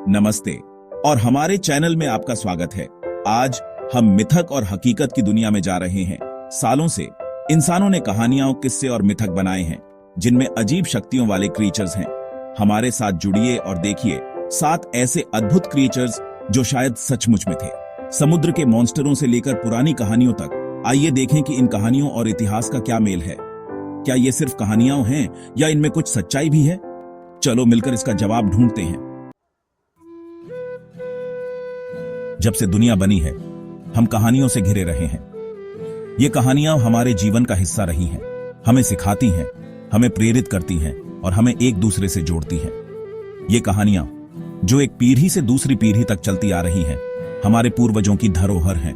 नमस्ते और हमारे चैनल में आपका स्वागत है। आज हम मिथक और हकीकत की दुनिया में जा रहे हैं। सालों से इंसानों ने कहानियां, किस्से और मिथक बनाए हैं जिनमें अजीब शक्तियों वाले क्रीचर्स हैं। हमारे साथ जुड़िए और देखिए 7 ऐसे अद्भुत क्रीचर्स जो शायद सचमुच में थे। समुद्र के मॉन्स्टरों से लेकर पुरानी कहानियों तक, आइए देखें कि इन कहानियों और इतिहास का क्या मेल है। क्या ये सिर्फ कहानियां हैं या इनमें कुछ सच्चाई भी है? चलो मिलकर इसका जवाब ढूंढते हैं। जब से दुनिया बनी है, हम कहानियों से घिरे रहे हैं। ये कहानियां हमारे जीवन का हिस्सा रही हैं, हमें सिखाती हैं, हमें प्रेरित करती हैं और हमें एक दूसरे से जोड़ती हैं। ये कहानियां जो एक पीढ़ी से दूसरी पीढ़ी तक चलती आ रही हैं, हमारे पूर्वजों की धरोहर हैं।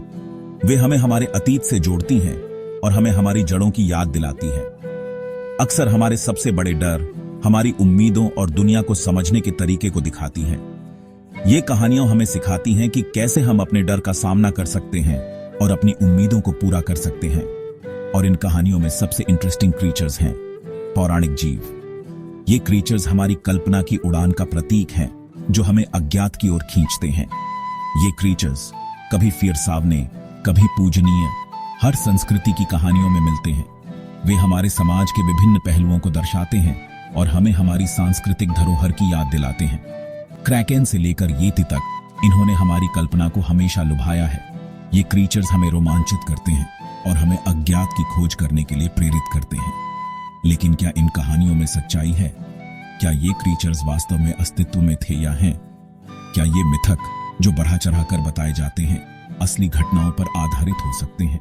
वे हमें हमारे अतीत से जोड़ती हैं और हमें हमारी जड़ों की याद दिलाती हैं। अक्सर हमारे सबसे बड़े डर, हमारी उम्मीदों और दुनिया को समझने के तरीके को दिखाती हैं। ये कहानियां हमें सिखाती हैं कि कैसे हम अपने डर का सामना कर सकते हैं और अपनी उम्मीदों को पूरा कर सकते हैं। और इन कहानियों में सबसे इंटरेस्टिंग क्रीचर्स हैं पौराणिक जीव। ये क्रीचर्स हमारी कल्पना की उड़ान का प्रतीक हैं जो हमें अज्ञात की ओर खींचते हैं। ये क्रीचर्स कभी फिरसावने, कभी पूजनीय, हर संस्कृति की कहानियों में मिलते हैं। वे हमारे समाज के विभिन्न पहलुओं को दर्शाते हैं और हमें हमारी सांस्कृतिक धरोहर की याद दिलाते हैं। क्रैकेन से लेकर येती तक इन्होंने हमारी कल्पना को हमेशा लुभाया है। ये क्रीचर्स हमें रोमांचित करते हैं और हमें अज्ञात की खोज करने के लिए प्रेरित करते हैं। लेकिन क्या इन कहानियों में सच्चाई है? क्या ये क्रीचर्स वास्तव में अस्तित्व में थे या हैं? क्या ये मिथक जो बढ़ा चढ़ाकर बताए जाते हैं असली घटनाओं पर आधारित हो सकते हैं?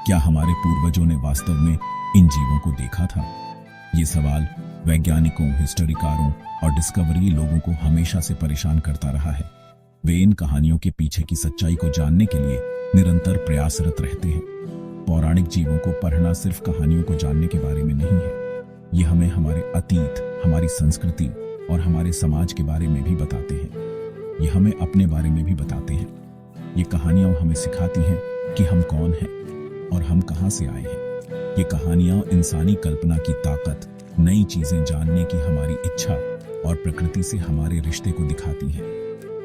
क्या हमारे पूर्वजों ने वास्तव में इन जीवों को देखा था? ये सवाल वैज्ञानिकों, हिस्टोरिकारों और डिस्कवरी लोगों को हमेशा से परेशान करता रहा है। वे इन कहानियों के पीछे की सच्चाई को जानने के लिए निरंतर प्रयासरत रहते हैं। पौराणिक जीवों को पढ़ना सिर्फ कहानियों को जानने के बारे में नहीं है। ये हमें हमारे अतीत, हमारी संस्कृति और हमारे समाज के बारे में भी बताते हैं। ये हमें अपने बारे में भी बताते हैं। ये कहानियां हमें सिखाती हैं कि हम कौन हैं और हम कहां से आए हैं। ये कहानियां इंसानी कल्पना की ताकत, नई चीजें जानने की हमारी इच्छा और प्रकृति से हमारे रिश्ते को दिखाती हैं।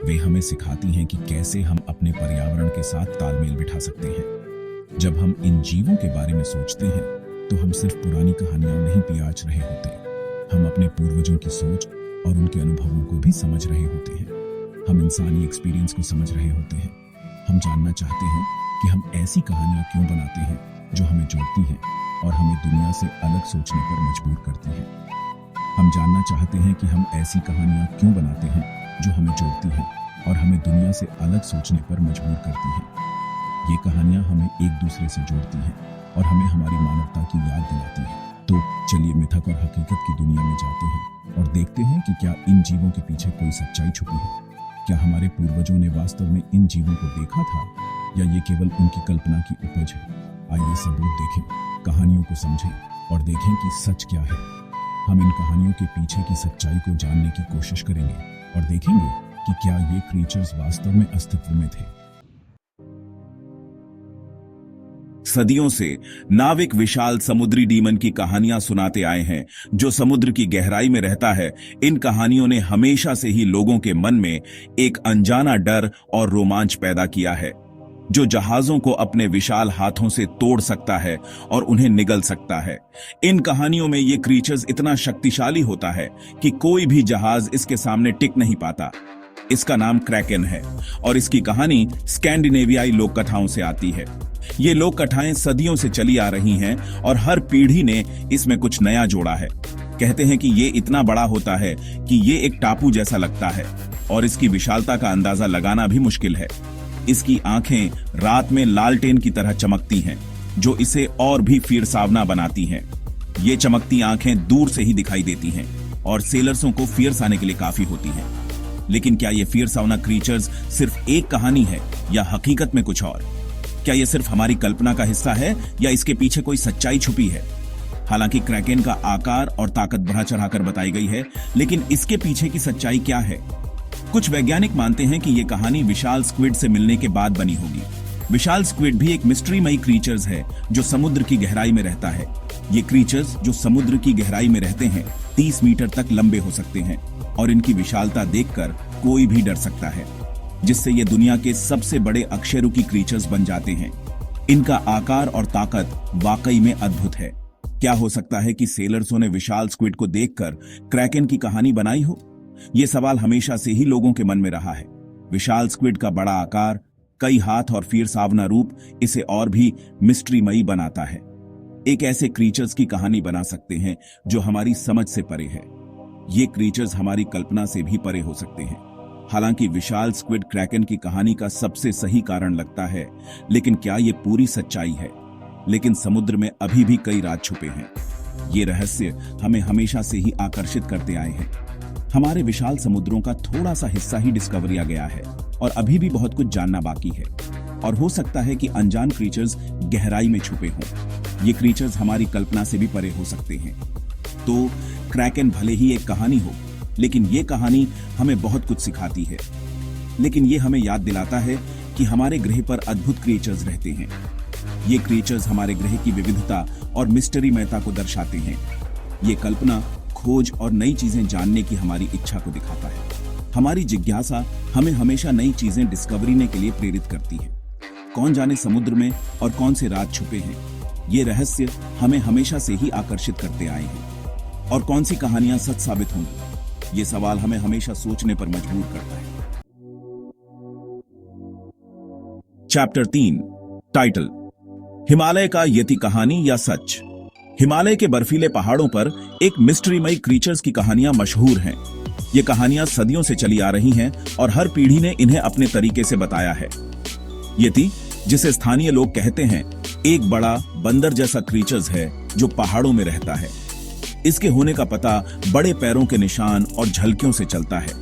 वे हमें सिखाती हैं कि कैसे हम अपने पर्यावरण के साथ तालमेल बिठा सकते हैं। जब हम इन जीवों के बारे में सोचते हैं तो हम सिर्फ पुरानी कहानियां नहीं पियाच रहे होते, हम अपने पूर्वजों की सोच और उनके अनुभवों को भी समझ रहे होते हैं। हम इंसानी एक्सपीरियंस को समझ रहे होते हैं। हम जानना चाहते हैं कि हम ऐसी कहानियां क्यों बनाते हैं जो हमें जोड़ती हैं और हमें दुनिया से अलग सोचने पर मजबूर करती हैं। हम जानना चाहते हैं कि हम ऐसी कहानियां क्यों बनाते हैं जो हमें जोड़ती हैं और हमें दुनिया से अलग सोचने पर मजबूर करती हैं। ये कहानियां हमें एक दूसरे से जोड़ती हैं और हमें हमारी मानवता की याद दिलाती हैं। तो चलिए मिथक और हकीकत की दुनिया में जाते हैं और देखते हैं कि क्या इन जीवों के पीछे कोई सच्चाई छुपी है। क्या हमारे पूर्वजों ने वास्तव में इन जीवों को देखा था या ये केवल उनकी कल्पना की उपज है? आइए सबूत देखें, कहानियों को समझें और देखें कि सच क्या है। हम इन कहानियों के पीछे की सच्चाई को जानने की कोशिश करेंगे और देखेंगे कि क्या ये क्रीचर्स वास्तव में अस्तित्व में थे। सदियों से नाविक विशाल समुद्री डीमन की कहानियां सुनाते आए हैं जो समुद्र की गहराई में रहता है। इन कहानियों ने हमेशा से ही लोगों के मन में एक अनजाना डर और रोमांच पैदा किया है, जो जहाजों को अपने विशाल हाथों से तोड़ सकता है और उन्हें निगल सकता है। इन कहानियों में ये क्रीचर्स इतना शक्तिशाली होता है कि कोई भी जहाज इसके सामने टिक नहीं पाता। इसका नाम क्रैकेन है और इसकी कहानी स्कैंडिनेवियाई लोक कथाओं से आती है। ये लोक कथाएं सदियों से चली आ रही हैं और हर पीढ़ी ने इसमें कुछ नया जोड़ा है। कहते हैं कि ये इतना बड़ा होता है कि ये एक टापू जैसा लगता है और इसकी विशालता का अंदाजा लगाना भी मुश्किल है। इसकी आंखें रात में लालटेन की तरह चमकती हैं, जो इसे और भी फिरसावना बनाती हैं। ये चमकती आंखें दूर से ही दिखाई देती हैं और सेलर्सों को फियर्स आने के लिए काफी होती हैं। लेकिन क्या ये फिरसावना क्रीचर्स सिर्फ एक कहानी है या हकीकत में कुछ और? क्या ये सिर्फ हमारी कल्पना का हिस्सा है या इसके पीछे कोई सच्चाई छुपी है? हालांकि क्रैकेन का आकार और ताकत बढ़ा चढ़ाकर बताई गई है, लेकिन इसके पीछे की सच्चाई क्या है? कुछ वैज्ञानिक मानते हैं कि यह कहानी विशाल स्क्विड से मिलने के बाद बनी होगी। विशाल स्क्विड भी एक मिस्ट्रीमयी क्रीचर्स है जो समुद्र की गहराई में रहता है। ये क्रीचर्स जो समुद्र की गहराई में रहते हैं 30 मीटर तक लंबे हो सकते हैं और इनकी विशालता देखकर कोई भी डर सकता है, जिससे ये दुनिया के सबसे बड़े अकशेरुकी क्रीचर्स बन जाते हैं। इनका आकार और ताकत वाकई में अद्भुत है। क्या हो सकता है कि सेलर्सों ने विशाल स्क्विड को देखकर क्रैकन की कहानी बनाई हो? ये सवाल हमेशा से ही लोगों के मन में रहा है। विशाल स्क्विड का बड़ा आकार, कई हाथ और फिरसावना रूप इसे और भी मिस्ट्रीमयी बनाता है। एक ऐसे क्रीचर्स की कहानी बना सकते हैं जो हमारी समझ से परे है। ये क्रीचर्स हमारी कल्पना से भी परे हो सकते हैं। हालांकि विशाल स्क्विड क्रैकन की कहानी का सबसे सही कारण लगता है, लेकिन क्या ये पूरी सच्चाई है? लेकिन समुद्र में अभी भी कई राज छुपे हैं। ये रहस्य हमें हमेशा से ही आकर्षित करते आए हैं। हमारे विशाल समुद्रों का थोड़ा सा हिस्सा ही डिस्कवर किया गया है और अभी भी बहुत कुछ जानना बाकी है। और हो सकता है कि अनजान क्रीचर्स गहराई में छुपे हों। ये क्रीचर्स हमारी कल्पना से भी परे हो सकते हैं। तो क्रैकन भले ही एक कहानी हो, लेकिन ये कहानी हमें बहुत कुछ सिखाती है। लेकिन ये हमें याद दिलाता है कि हमारे ग्रह पर अद्भुत क्रीचर्स रहते हैं। ये क्रीचर्स हमारे ग्रह की विविधता और मिस्टरीमयता को दर्शाते हैं। ये कल्पना, खोज और नई चीजें जानने की हमारी इच्छा को दिखाता है। हमारी जिज्ञासा हमें हमेशा नई चीजें डिस्कवरीने के लिए प्रेरित करती है। कौन जाने समुद्र में और कौन से राज छुपे हैं। ये रहस्य हमें हमेशा से ही आकर्षित करते आए हैं। और कौन सी कहानियां सच साबित होंगी, ये सवाल हमें हमेशा सोचने पर मजबूर करता है। चैप्टर 3, टाइटल, हिमालय का यति कहानी या सच। हिमालय के बर्फीले पहाड़ों पर एक मिस्ट्रीमयी क्रीचर्स की कहानियां मशहूर हैं। ये कहानियां सदियों से चली आ रही हैं और हर पीढ़ी ने इन्हें अपने तरीके से बताया है। यति, जिसे स्थानीय लोग कहते हैं, एक बड़ा बंदर जैसा क्रीचर्स है जो पहाड़ों में रहता है। इसके होने का पता बड़े पैरों के निशान और झलकियों से चलता है।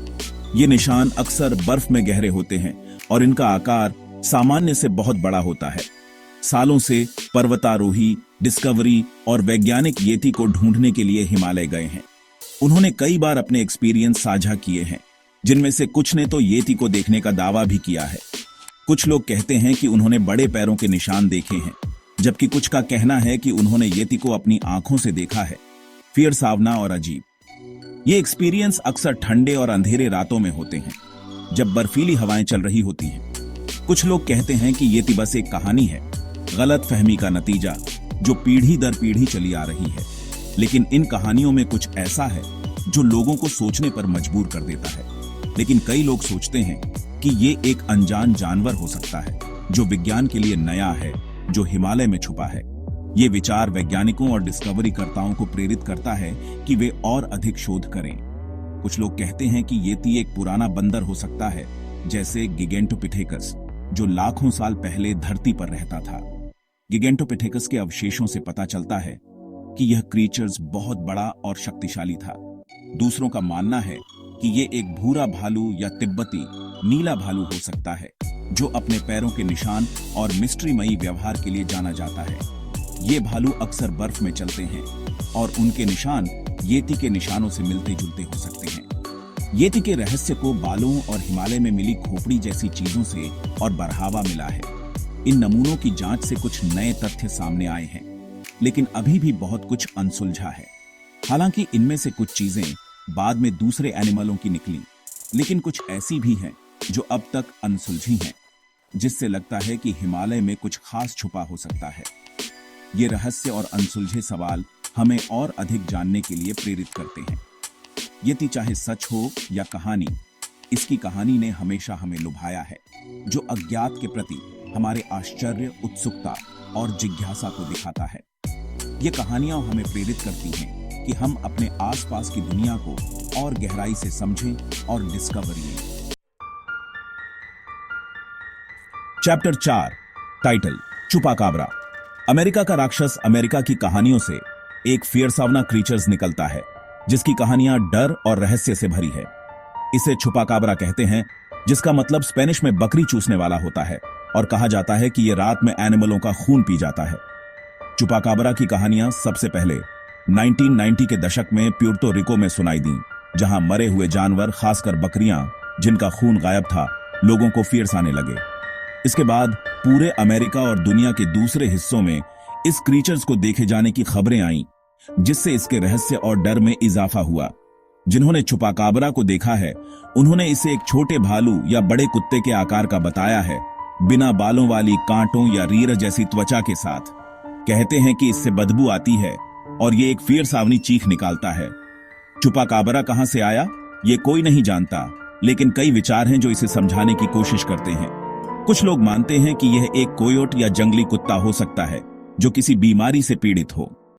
ये निशान अक्सर बर्फ में गहरे होते हैं और इनका आकार सामान्य से बहुत बड़ा होता है। सालों से पर्वतारोही, डिस्कवरी और वैज्ञानिक येती को ढूंढने के लिए हिमालय गए हैं। उन्होंने कई बार अपने एक्सपीरियंस साझा किए हैं, जिनमें से कुछ ने तो येती को देखने का दावा भी किया है। कुछ लोग कहते हैं कि उन्होंने बड़े पैरों के निशान देखे हैं, जबकि कुछ का कहना है कि उन्होंने येती को अपनी आंखों से देखा है। फिरसावना और अजीब। ये एक्सपीरियंस अक्सर ठंडे और अंधेरे रातों में होते हैं, जब बर्फीली हवाएं चल रही होती हैं। कुछ लोग कहते हैं कि येती बस एक कहानी है, गलत फहमी का नतीजा जो पीढ़ी दर पीढ़ी चली आ रही है। लेकिन इन कहानियों में कुछ ऐसा है जो लोगों को सोचने पर मजबूर कर देता है। लेकिन कई लोग सोचते हैं कि ये एक अनजान जानवर हो सकता है जो विज्ञान के लिए नया है, जो हिमालय में छुपा है। ये विचार वैज्ञानिकों और डिस्कवरी कर्ताओं को प्रेरित करता है कि वे और अधिक शोध करें। कुछ लोग कहते हैं कि येती एक पुराना बंदर हो सकता है, जैसे गिगेंटोपिथेकस, जो लाखों साल पहले धरती पर रहता था। गिगेंटोपिथेकस के अवशेषों से पता चलता है कि यह क्रीचर्स बहुत बड़ा और शक्तिशाली था। दूसरों का मानना है कि ये एक भूरा भालू या तिब्बती नीला भालू हो सकता है, जो अपने पैरों के निशान और मिस्ट्रीमयी व्यवहार के लिए जाना जाता है। ये भालू अक्सर बर्फ में चलते हैं और उनके निशान येती के निशानों से मिलते जुलते हो सकते हैं। येती के रहस्य को बालों और हिमालय में मिली खोपड़ी जैसी चीजों से और बढ़ावा मिला है। इन नमूनों की जांच से कुछ नए तथ्य सामने आए हैं, लेकिन अभी भी बहुत कुछ अनसुलझा है। हालांकि इनमें से कुछ चीजें बाद में दूसरे एनिमलों की निकली, लेकिन कुछ ऐसी भी हैं जो अब तक अनसुलझी हैं, जिससे लगता है कि हिमालय में कुछ खास छुपा हो सकता है। ये रहस्य और अनसुलझे सवाल हमें और अधिक जानने के लिए प्रेरित करते हैं। यति चाहे सच हो या कहानी, इसकी कहानी ने हमेशा हमें लुभाया है, जो अज्ञात के प्रति हमारे आश्चर्य, उत्सुकता और जिज्ञासा को दिखाता है। ये कहानियां हमें प्रेरित करती हैं कि हम अपने आसपास की दुनिया को और गहराई से समझें और डिस्कवर लें। Chapter 4, title, चुपाकाब्रा। अमेरिका का राक्षस अमेरिका की कहानियों से एक फियरसावना क्रीचर्स निकलता है, जिसकी कहानियां डर और रहस्य से भरी है। इसे छुपाकाब्रा कहते हैं, जिसका मतलब स्पेनिश में बकरी चूसने वाला होता है, और कहा जाता है कि यह रात में एनिमलों का खून पी जाता है। चुपाकाब्रा की कहानियां सबसे पहले 1990 के दशक में प्यूर्तो रिको में सुनाई दी, जहां मरे हुए जानवर, खासकर बकरियां जिनका खून गायब था, लोगों को फियर्स आने लगे। इसके बाद पूरे अमेरिका और दुनिया के दूसरे हिस्सों में इस क्रीचर्स को देखे जाने की खबरें आईं, जिससे इसके रहस्य और डर में इजाफा हुआ। जिन्होंने चुपाकाबरा को देखा है, उन्होंने इसे एक छोटे भालू या बड़े कुत्ते के आकार का बताया है, बिना बालों वाली, कांटों या रीढ़ जैसी त्वचा के साथ। कहते हैं कि इससे बदबू आती है और ये एक फिरसावनी चीख निकालता है। चुपाकाबरा कहां से आया, ये कोई नहीं जानता, लेकिन कई विचार हैं जो इसे समझाने की कोशिश करते हैं। कुछ लोग मानते हैं कि यह एक कोयोट या जंगली कुत्ता हो सकता है जो किसी बीमारी से पीड़ित हो।